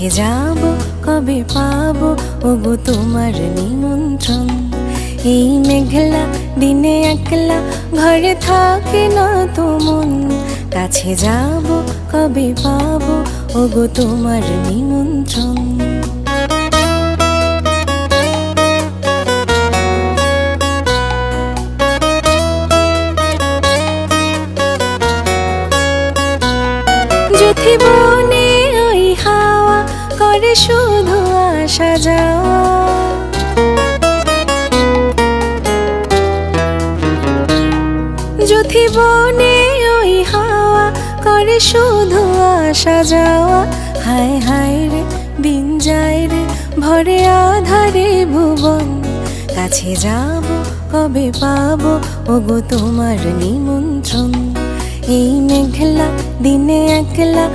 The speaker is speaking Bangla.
কাছে যাব কবে পাবো ওগো তোমার নিমন্ত্রণ। এই মেঘলা দিনে একলা ঘরে থাকে না তো মন, কাছে যাব কবে পাবো ওগো তোমার নিমন্ত্রণ। যুথি বনে ওই হাওয়া করে শুধু আসা যাওয়া, যুথি বনে ওই হাওয়া করে শুধু আসা যাওয়া। হায় হায় রে দিন যায় রে ভরে আধারে ভুবন, কাছে যাব কবে পাবো ওগো তোমার নিমন্ত্রণ। এই মেঘলা দিনে একলা